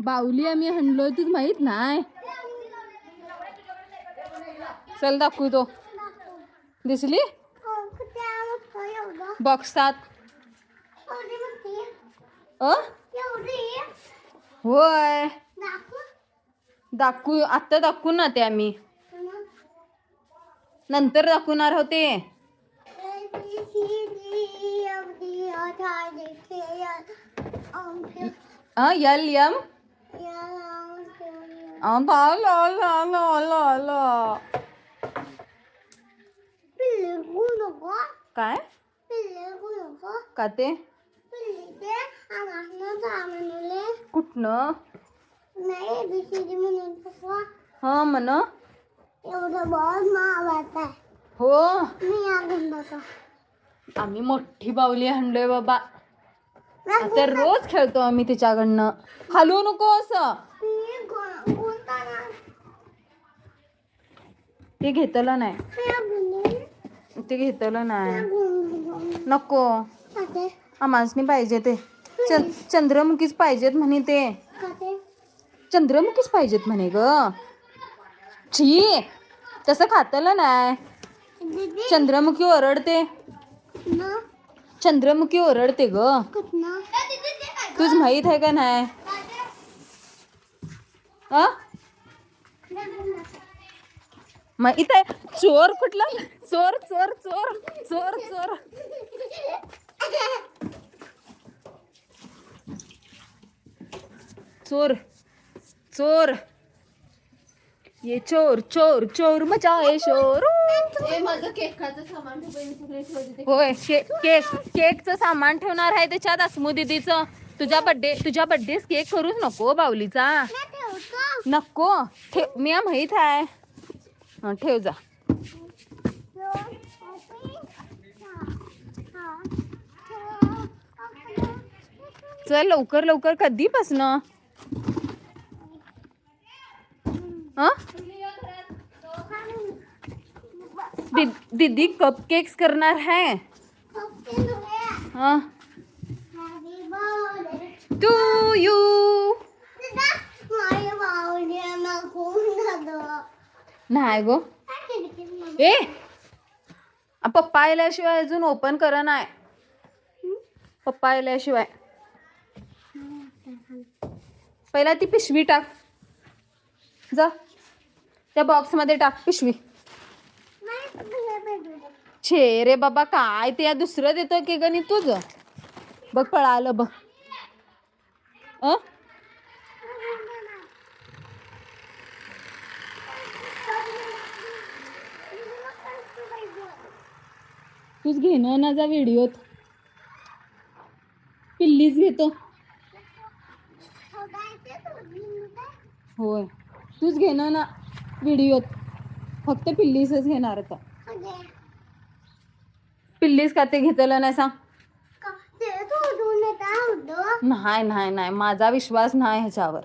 बाहुली आम्ही हणलोय तुझ माहित नाही. चल दाखवू तो. दिसली बॉक्सात. होय दाखवू. आता दाखवू ना ते आम्ही नंतर दाखवणार होते. यल यम काय का ते कुठनं हा म्हण हो. आम्ही मोठी बाहुली हाणलोय बाबा. आता रोज खेळतो आम्ही तिच्याकडनं. हलवू नको असं. ते घेतलं नाही. ते घेतलं नाही. नको आम्हासनी पाहिजे ते. चंद्रमुखीच पाहिजेत म्हणे ते. चंद्रमुखीच पाहिजेत म्हणे ग. छी तसं खातलं नाही. चंद्रमुखी ओरडते. चंद्रमुखी ओरडते ग. तुझ माहित आहे का नाही. माहित आहे. चोर कुठला. चोर चोर चोर चोर चोर. चोर चोर. ये चोर चोर चोर मचाए शोर. माझं केकाचं सामान होय केकचं सामान ठेवणार आहे त्याच्यात. अस्मू दीदीचं. तुझ्या बड्डे केक करूच नको बाहुलीचा. नको ठेव. मी माहित आहे. ठेव जा. चल लवकर लवकर. कधीपासनं दीदी कप केक्स करणार है. To you. नाही गो. ए पप्पा आल्याशिवाय अजून ओपन करा नाही. पप्पा आल्याशिवाय पहिला ती पिशवी टाक. जा त्या बॉक्स मध्ये टाक पिशवी. छे रे बाबा काय ते दुसरं देतो की गणी तुझ. बघ पळालं बघ. तूच घेणं ना जा व्हिडिओत. पिल्लीच घेतो. होय तूच घेणं ना व्हिडिओत. फक्त पिल्लीसच घेणार होता. पिल्लीस का ते घेतलं नाही सांग. नाही नाही नाही माझा विश्वास नाही ह्याच्यावर.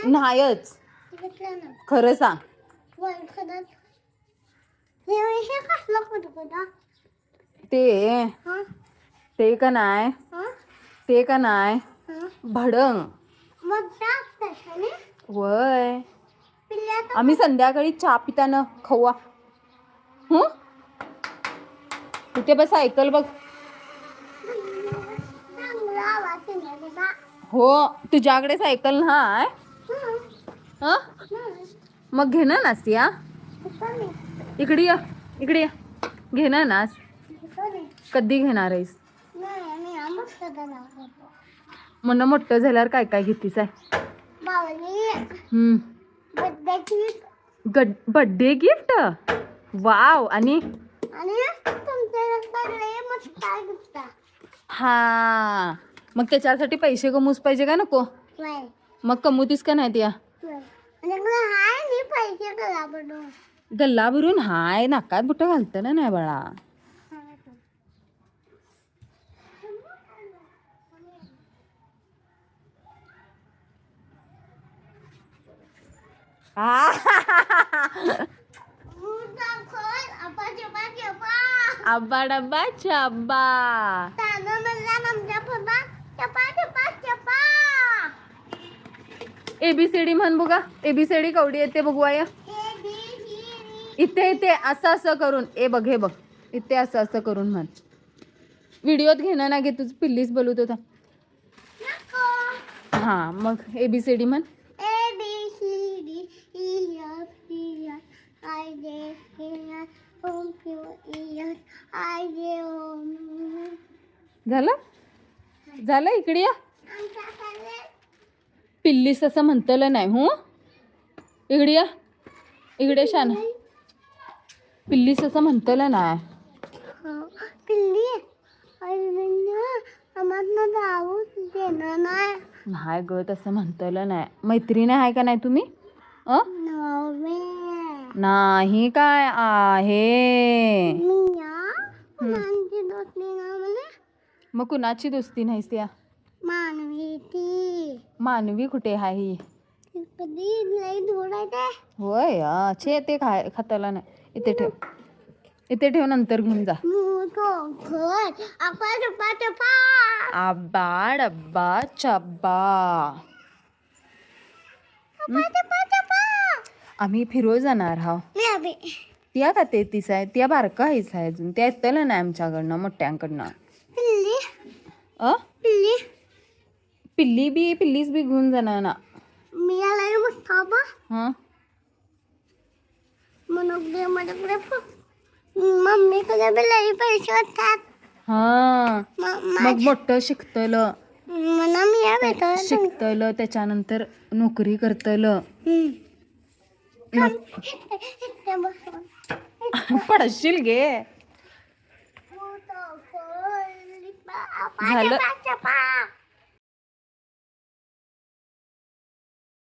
नाहीच. खरं सांग. ते का नाही. ते का नाही भडंग. वय आम्ही संध्याकाळी चहा पिताना खाऊया. तिथे बस सायकल बघ. हो तुझ्याकडे सायकल नाही. मग घेणं नास या. इकडे या इकडे या. घेणं नास. कधी घेणार आहेस. म्हणणं मोठं झाल्यावर काय काय घेतीस आहे. Birthday gift. वाव. आणि हा मग त्याच्यासाठी पैसे कमवूच पाहिजे का नको. मग कमवतीस का नाही त्या. गल्ला भरून हाय. नाकात बुट घालतं ना नाही बाळा. अब्बा डब्बा चब्बा. ABCD म्हण बघा. ABCD कवडी येते बघू आया. इथे असं असं करून ए बघ हे बघ इथे असं असं करून म्हण. व्हिडिओत घेणं ना घे तुझं पिल्लीच बोलत होता. हा मग ABCD म्हण. झालं झालं इकडे या. पिल्लीस असं म्हणतलं नाही हो. इकडे या इकडे शान. पिल्लीस असं म्हणतलं नाही. नाही ग तसं म्हणतलं नाही. मैत्रीण आहे का नाही तुम्ही? नाही काय आहे. मग कुणाची दोस्ती नाहीस त्या? मानवी कुठे आहे ही? होय छे ते खाताला नाही. इथे ठेव नंतर घेऊन जा. आबा डब्बा चब्बा. आम्ही फिरो जाणार हा. त्या का ते तीस आहे त्या बारका आहेच आहे अजून त्या येतलं नाही आमच्याकडनं मोठ्यांकडनं. पिल्लीच बी घेऊन जाणार ना. हा मम्मी तुझ्या लई पैसे होतात. हा मग मोठं शिकतलं शिकतलं त्याच्यानंतर नोकरी करतलं. पडशील गे. झालं